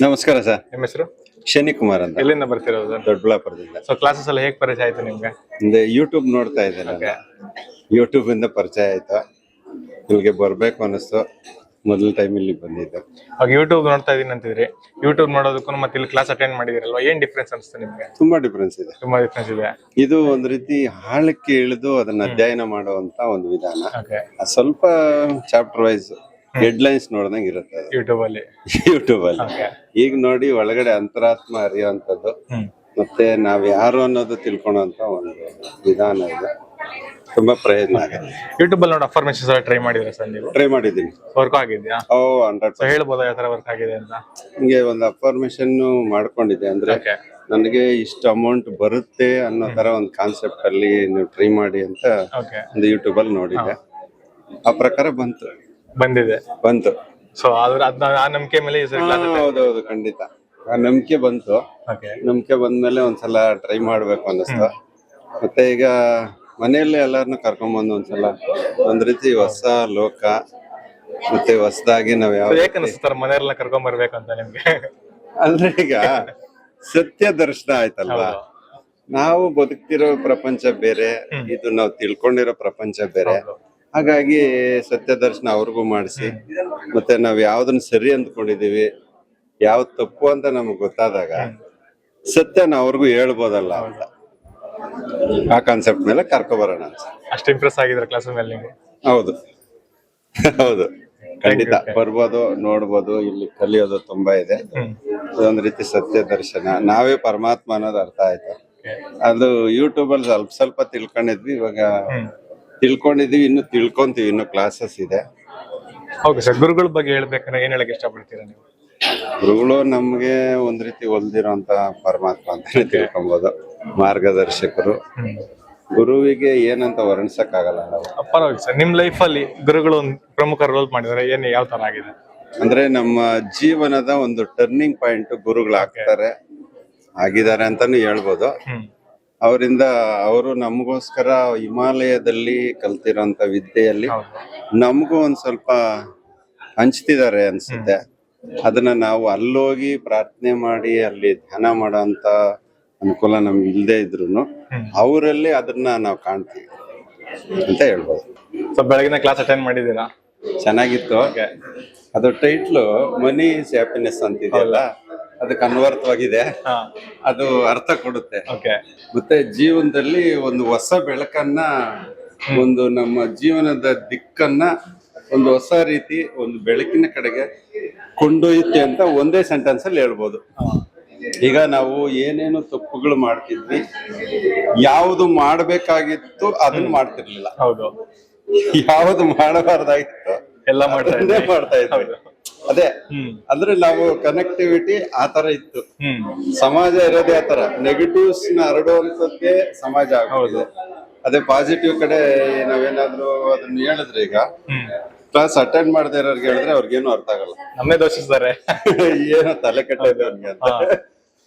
ನಮಸ್ಕಾರ ಸರ್. ನಿಮ್ಮ ಹೆಸರು? ಶನಿ ಕುಮಾರ್ ಅಂತ. ಎಲ್ಲಿಂದ ಬರ್ತಿರೋದು? ದೊಡ್ಡಬಳ್ಳಾಪುರದಿಂದ. ಸೊ ಕ್ಲಾಸಸ್ ಎಲ್ಲ ಹೇಗೆ ಪರಿಚಯ ಆಯ್ತು ನಿಮ್ಗೆ? ಹಿಂದೆ ಯೂಟ್ಯೂಬ್ ನೋಡ್ತಾ ಇದ್ದೆ ನಾನು. ಯೂಟ್ಯೂಬ್ ಇಂದ ಪರಿಚಯ ಆಯ್ತು, ಇಲ್ಲಿಗೆ ಬರ್ಬೇಕು ಅನಿಸ್ತು. ಮೊದಲ ಟೈಮ್ ಇಲ್ಲಿ ಬಂದಿದ್ದೆ. ಅವಾಗ ಯೂಟ್ಯೂಬ್ ನೋಡ್ತಾ ಇದೀನಿ ಅಂತಿದ್ರಿ. ಯೂಟ್ಯೂಬ್ ನೋಡೋದಕ್ಕೂ ಮತ್ತೆ ಇಲ್ಲಿ ಕ್ಲಾಸ್ ಅಟೆಂಡ್ ಮಾಡಿದಿರಲ್ವಾ, ಏನ್ ಡಿಫ್ರೆನ್ಸ್ ಅನಿಸ್ತು ನಿಮ್ಗೆ? ತುಂಬಾ ಡಿಫ್ರೆನ್ಸ್ ಇದೆ. ತುಂಬಾ ಡಿಫ್ರೆನ್ಸ್ ಇದೆ. ಇದು ಒಂದ್ ರೀತಿ ಆಳಕ್ಕೆ ಇಳಿದು ಅದನ್ನ ಅಧ್ಯಯನ ಮಾಡುವಂತ ಒಂದು ವಿಧಾನ. ಓಕೆ. ಸ್ವಲ್ಪ ಚಾಪ್ಟರ್ ವೈಸ್ ಹೆಡ್ಲೈನ್ಸ್ ನೋಡ್ದಂಗೆ ಇರುತ್ತೆ ಅದು ಯೂಟ್ಯೂಬ್ ಅಲ್ಲಿ. ಯೂಟ್ಯೂಬ್ ಅಲ್ಲಿ ಓಕೆ. ಈಗ ನೋಡಿ ಒಳಗಡೆ ಅಂತರಾತ್ಮ ಅರಿಯುವಂಥದ್ದು ಮತ್ತೆ ನಾವ್ ಯಾರು ಅನ್ನೋದು ತಿಳ್ಕೊಳೋಂತ ಒಂದು ವಿಧಾನ ಇದೆ. ತುಂಬಾ ಪ್ರಯತ್ನ ಆಗುತ್ತೆ. ಯೂಟ್ಯೂಬ್ ಅಲ್ಲಿ ನೋಡಿ ಅಫರ್ಮೇಶನ್ಸ್ ಎಲ್ಲ ಟ್ರೈ ಮಾಡಿದ್ರೆ ಸರ್ ನೀವು? ಟ್ರೈ ಮಾಡಿದ್ದೀನಿ. ವರ್ಕ್ ಆಗಿದ್ಯಾ? 100%. ಹೇಳ್ಬೋದಾ ಯಾವ ತರ ವರ್ಕ್ ಆಗಿದೆ ಅಂತ? ಹಿಂಗೆ ಒಂದು ಅಫರ್ಮೇಶನ್ ಮಾಡ್ಕೊಂಡಿದ್ದೆ, ಅಂದ್ರೆ ಓಕೆ. ನನಗೆ ಇಷ್ಟು ಅಮೌಂಟ್ ಬರುತ್ತೆ ಅನ್ನೋ ತರ ಒಂದು ಕಾನ್ಸೆಪ್ಟ್ ಅಲ್ಲಿ ನೀವು ಟ್ರೈ ಮಾಡಿ ಅಂತ ಓಕೆ. ಒಂದು ಯೂಟ್ಯೂಬ್ ಅಲ್ಲಿ ನೋಡಿದ್ದೆ. ಆ ಪ್ರಕಾರ ಬಂದಿದೆ. ಬಂತು. ಸೊ ಅದ್ರ ಆ ನಂಬಿಕೆ ಮೇಲೆ ಈ ಸರಿ ಕ್ಲಾಸ್ ಹೌದೌದು, ಖಂಡಿತ ಆ ನಂಬಿಕೆ ಬಂತು. ಓಕೆ. ನಂಬಿಕೆ ಬಂದ್ಮೇಲೆ ಒಂದ್ಸಲ ಟ್ರೈ ಮಾಡ್ಬೇಕು ಅನ್ನಿಸ್ತು. ಮತ್ತೆ ಈಗ ಮನೆಯಲ್ಲೇ ಎಲ್ಲಾರನ್ನು ಕರ್ಕೊಂಡ್ಬಂದು ಒಂದ್ಸಲ ಒಂದ್ ರೀತಿ ಹೊಸ ಲೋಕ ಮತ್ತೆ ಹೊಸದಾಗಿ ನಾವ್ ಯಾವ ಯಾಕೆ ಅನಿಸ್ತಾರ ಮನೆಯವ್ರನ್ನ ಕರ್ಕೊಂಡ್ ಬರ್ಬೇಕಂತ ನಿಮ್ಗೆ? ಅಂದ್ರೆ ಈಗ ಸತ್ಯ ದರ್ಶನ ಆಯ್ತಲ್ವಾ. ನಾವು ಬದುಕ್ತಿರೋ ಪ್ರಪಂಚ ಬೇರೆ, ಇದು ನಾವು ತಿಳ್ಕೊಂಡಿರೋ ಪ್ರಪಂಚ ಬೇರೆ. ಹಾಗಾಗಿ ಸತ್ಯ ದರ್ಶನ ಅವ್ರಿಗೂ ಮಾಡಿಸಿ, ಮತ್ತೆ ನಾವ್ ಯಾವ್ದನ್ನ ಸರಿ ಅಂದ್ಕೊಂಡಿದೀವಿ, ಯಾವ್ದು ತಪ್ಪು ಅಂತ ನಮಗ್ ಗೊತ್ತಾದಾಗ ಸತ್ಯನ ಅವ್ರಿಗೂ ಹೇಳ್ಬೋದಲ್ಲ ಅಂತ ಆ ಕಾನ್ಸೆಪ್ಟ್ ಮೇಲೆ ಕರ್ಕೊಬರೋಣ ಅಂತ. ಅಷ್ಟು ಇಂಪ್ರೆಸ್ ಆಗಿದ್ರೆ ಕ್ಲಾಸ್ ಮೇಲೆ ನೀವು? ಹೌದು ಹೌದು, ಖಂಡಿತ ಬರ್ಬೋದು, ನೋಡ್ಬೋದು. ಇಲ್ಲಿ ಕಲಿಯೋದು ತುಂಬಾ ಇದೆ. ಅದೊಂದ್ ರೀತಿ ಸತ್ಯ ದರ್ಶನ, ನಾವೇ ಪರಮಾತ್ಮ ಅನ್ನೋದು ಅರ್ಥ ಆಯ್ತು. ಅದು ಯೂಟ್ಯೂಬ್ ಅಲ್ಲಿ ಸ್ವಲ್ಪ ಸ್ವಲ್ಪ ತಿಳ್ಕೊಂಡಿದ್ವಿ, ಇವಾಗ ತಿಳ್ಕೊಂಡಿದೀವಿ, ಇನ್ನು ತಿಳ್ಕೊಂತೀವಿ, ಇನ್ನು ಕ್ಲಾಸಸ್ ಇದೆ. ಓಕೆ ಸರ್, ಗುರುಗಳ ಬಗ್ಗೆ ಹೇಳ್ಬೇಕಂದ್ರೆ ಏನ್ ಹೇಳಕ್ ಇಷ್ಟಪಡ್ತೀರಾ ನೀವು? ಗುರುಗಳು ನಮ್ಗೆ ಒಂದ್ ರೀತಿ ಹೊಲ್ದಿರೋಂತ ಪರಮಾತ್ಮ ಅಂತಾನೆ ತಿಳ್ಕೊಬಹುದು, ಮಾರ್ಗದರ್ಶಕರು. ಗುರುವಿಗೆ ಏನಂತ ವರ್ಣಿಸಕ್ ಆಗಲ್ಲ ನಾವು. ಪರವಾಗಿಲ್ಲ ಸರ್, ನಿಮ್ ಲೈಫ್ ಅಲ್ಲಿ ಗುರುಗಳು ಒಂದು ಪ್ರಮುಖ ರೋಲ್ ಮಾಡಿದ್ರೆ ಏನ್ ಯಾವ ತರ ಆಗಿದೆ? ಅಂದ್ರೆ ನಮ್ಮ ಜೀವನದ ಒಂದು ಟರ್ನಿಂಗ್ ಪಾಯಿಂಟ್ ಆಗಿದ್ದಾರೆ ಅಂತಾನು ಹೇಳ್ಬೋದು. ಅವರಿಂದ ಅವರು ನಮಗೋಸ್ಕರ ಹಿಮಾಲಯದಲ್ಲಿ ಕಲ್ತಿರೋಂತ ವಿದ್ಯೆಯಲ್ಲಿ ನಮಗೂ ಒಂದ್ ಸ್ವಲ್ಪ ಹಂಚ್ತಿದ್ದಾರೆ ಅನ್ಸುತ್ತೆ. ಅದನ್ನ ನಾವು ಅಲ್ಲೋಗಿ ಪ್ರಾರ್ಥನೆ ಮಾಡಿ ಅಲ್ಲಿ ಧ್ಯಾನ ಮಾಡೋಂತ ಅನುಕೂಲ ನಮ್ಗೆ ಇಲ್ಲದೆ ಇದ್ರು ಅವರಲ್ಲಿ ಅದನ್ನ ನಾವು ಕಾಣ್ತೀವಿ ಅಂತ ಹೇಳ್ಬೋದು. ಸೊ ಬೆಳಗಿನ ಕ್ಲಾಸ್ ಅಟೆಂಡ್ ಮಾಡಿದೀರಾ? ಚೆನ್ನಾಗಿತ್ತು. ಅದು ಟೈಟ್ಲು ಮನಿ ಈಸ್ ಹ್ಯಾಪಿನೆಸ್ ಅಂತಿದೆಯಲ್ಲ, ಅದಕ್ಕೆ ಅನ್ವರ್ಥವಾಗಿದೆ. ಅದು ಅರ್ಥ ಕೊಡುತ್ತೆ. ಮತ್ತೆ ಜೀವನದಲ್ಲಿ ಒಂದು ಹೊಸ ಬೆಳಕನ್ನ, ಒಂದು ನಮ್ಮ ಜೀವನದ ದಿಕ್ಕನ್ನ ಒಂದು ಹೊಸ ರೀತಿ ಒಂದು ಬೆಳಕಿನ ಕಡೆಗೆ ಕೊಂಡೊಯ್ಯುತ್ತೆ ಅಂತ ಒಂದೇ ಸೆಂಟೆನ್ಸ್ ಅಲ್ಲಿ ಹೇಳ್ಬೋದು. ಈಗ ನಾವು ಏನೇನು ತಪ್ಪುಗಳು ಮಾಡ್ತಿದ್ವಿ, ಯಾವುದು ಮಾಡ್ಬೇಕಾಗಿತ್ತು ಅದನ್ನ ಮಾಡ್ತಿರ್ಲಿಲ್ಲ, ಯಾವುದು ಮಾಡಬಾರ್ದಾಗಿತ್ತು ಎಲ್ಲ ಮಾಡ್ತಾ ಇದ್ವಿ. ಅದೇ ಅಂದ್ರೆ ನಾವು ಕನೆಕ್ಟಿವಿಟಿ ಆ ತರ ಇತ್ತು. ಸಮಾಜ ಇರೋದೇ ಆ ತರ, ನೆಗೆಟಿವ್ಸ್ ನ ಹರಡುವಂತದ್ದೇ ಸಮಾಜ ಆಗೋದು. ಅದೇ ಪಾಸಿಟಿವ್ ಕಡೆ ನಾವೇನಾದ್ರೂ ಅದನ್ನ ಹೇಳಿದ್ರೆ, ಈಗ ಕ್ಲಾಸ್ ಅಟೆಂಡ್ ಮಾಡದೇ ಇರೋರ್ಗೆ ಹೇಳಿದ್ರೆ ಅವ್ರಿಗೇನು ಅರ್ಥ ಆಗಲ್ಲ, ನಮ್ಮೇ ದೋಷಿಸ್ತಾರೆ. ಏನೋ ತಲೆ ಕೆಟ್ಟಿದೆ ಅವ್ರಿಗೆ ಅಂತ.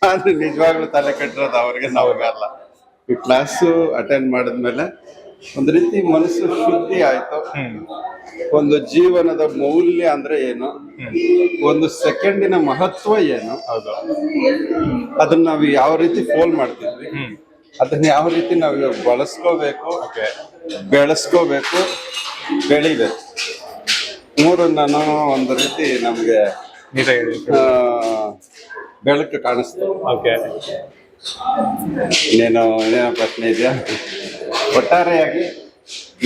ಆದ್ರೆ ನಿಜವಾಗ್ಲೂ ತಲೆ ಕೆಟ್ಟಿರೋದು ಅವ್ರಿಗೆ, ನಾವಾಗಲ್ಲ. ಈ ಕ್ಲಾಸು ಅಟೆಂಡ್ ಮಾಡಿದ್ಮೇಲೆ ಒಂದ್ ರೀತಿ ಮನಸ್ಸು ಶುದ್ಧಿ ಆಯ್ತು. ಒಂದು ಜೀವನದ ಮೌಲ್ಯ ಅಂದ್ರೆ ಏನು, ಒಂದು ಸೆಕೆಂಡಿನ ಮಹತ್ವ ಏನು, ಅದನ್ನ ನಾವು ಯಾವ ರೀತಿ ಫೋಲ್ ಮಾಡ್ತಿದ್ವಿ, ಅದನ್ನ ಯಾವ ರೀತಿ ನಾವು ಇವಾಗ ಬಳಸ್ಕೋಬೇಕು, ಬೆಳೆಸ್ಕೋಬೇಕು, ಬೆಳಿಬೇಕು. ಮೂರನ್ನ ಒಂದು ರೀತಿ ನಮ್ಗೆ ಬೆಳಕು ಕಾಣಿಸ್ತು. ಇನ್ನೇನೋ ಪ್ರಶ್ನೆ ಇದೆಯಾ? ಒಟ್ಟಾರೆಯಾಗಿ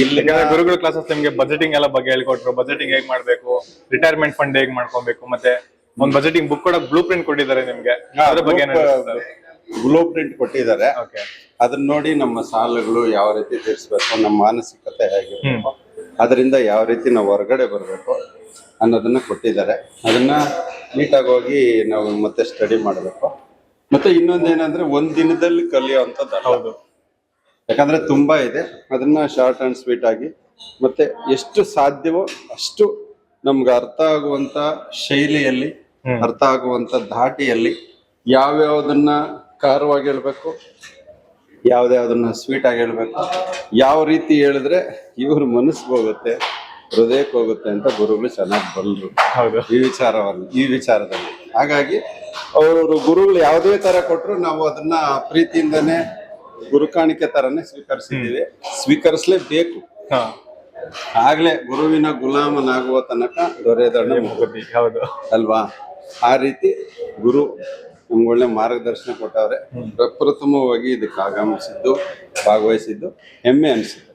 ಇಲ್ಲಿ ಗುರುಗಳ ಕ್ಲಾಸಸ್ ನಿಮ್ಗೆ ಬಜೆಟಿಂಗ್ ಎಲ್ಲ ಬಗ್ಗೆ ಹೇಳ್ಕೊಟ್ರು. ಬಜೆಟಿಂಗ್ ಹೇಗ್ ಮಾಡ್ಬೇಕು, ರಿಟೈರ್ಮೆಂಟ್ ಫಂಡ್ ಹೇಗ್ ಮಾಡ್ಕೊಬೇಕು, ಮತ್ತೆ ಒಂದ್ ಬಜೆಟಿಂಗ್ ಬುಕ್ ಕೂಡ ಬ್ಲೂ ಪ್ರಿಂಟ್ ಕೊಟ್ಟಿದ್ದಾರೆ ನಿಮ್ಗೆ. ಅದ್ರ ಬಗ್ಗೆ ಬ್ಲೂ ಪ್ರಿಂಟ್ ಕೊಟ್ಟಿದ್ದಾರೆ. ಅದನ್ನ ನೋಡಿ ನಮ್ಮ ಸಾಲಗಳು ಯಾವ ರೀತಿ ತೀರಿಸ್ಬೇಕು, ನಮ್ಮ ಮಾನಸಿಕತೆ ಹೇಗಿರ್ಬೇಕು, ಅದರಿಂದ ಯಾವ ರೀತಿ ನಾವು ಹೊರಗಡೆ ಬರ್ಬೇಕು ಅನ್ನೋದನ್ನ ಕೊಟ್ಟಿದ್ದಾರೆ. ಅದನ್ನ ನೀಟಾಗಿ ಹೋಗಿ ನಾವು ಮತ್ತೆ ಸ್ಟಡಿ ಮಾಡ್ಬೇಕು. ಮತ್ತೆ ಇನ್ನೊಂದೇನಂದ್ರೆ ಒಂದ್ ದಿನದಲ್ಲಿ ಕಲಿಯುವಂಥದ್ದು. ಹೌದು, ಯಾಕಂದ್ರೆ ತುಂಬಾ ಇದೆ. ಅದನ್ನ ಶಾರ್ಟ್ ಅಂಡ್ ಸ್ವೀಟ್ ಆಗಿ ಮತ್ತೆ ಎಷ್ಟು ಸಾಧ್ಯವೋ ಅಷ್ಟು ನಮ್ಗೆ ಅರ್ಥ ಆಗುವಂತ ಶೈಲಿಯಲ್ಲಿ, ಅರ್ಥ ಆಗುವಂತ ಧಾಟಿಯಲ್ಲಿ ಯಾವ್ಯಾವ್ದನ್ನ ಖಾರವಾಗಿ ಹೇಳ್ಬೇಕು, ಯಾವ್ದಾವ್ದನ್ನ ಸ್ವೀಟ್ ಆಗಿ ಹೇಳ್ಬೇಕು, ಯಾವ ರೀತಿ ಹೇಳಿದ್ರೆ ಇವ್ರ ಮನಸ್ಸಿಗೆ ಹೋಗುತ್ತೆ, ಹೃದಯಕ್ಕೆ ಹೋಗುತ್ತೆ ಅಂತ ಗುರುಗಳು ಚೆನ್ನಾಗಿ ಬಲ್ಲರು ಈ ವಿಚಾರದಲ್ಲಿ. ಹಾಗಾಗಿ ಅವರು ಗುರುಗಳು ಯಾವುದೇ ತರ ಕೊಟ್ರು ನಾವು ಅದನ್ನ ಪ್ರೀತಿಯಿಂದನೇ ಗುರುಕಾಣಿಕೆ ತರನೇ ಸ್ವೀಕರಿಸಿದ್ದೀವಿ, ಸ್ವೀಕರಿಸಲೇಬೇಕು. ಹಾ ಆಗ್ಲೇ ಗುರುವಿನ ಗುಲಾಮನಾಗುವ ತನಕ ದೊರೆಯದಣ್ಣ ಮುಗುತಿ, ಹೌದು ಅಲ್ವಾ? ಆ ರೀತಿ ಗುರು ನಮ್ಗೆ ಒಳ್ಳೆ ಮಾರ್ಗದರ್ಶನ ಕೊಟ್ಟವ್ರೆ. ಪ್ರಪ್ರಥಮವಾಗಿ ಇದಕ್ಕೆ ಆಗಮಿಸಿದ್ದು, ಭಾಗವಹಿಸಿದ್ದು ಹೆಮ್ಮೆ ಅನಿಸಿದ್ದು.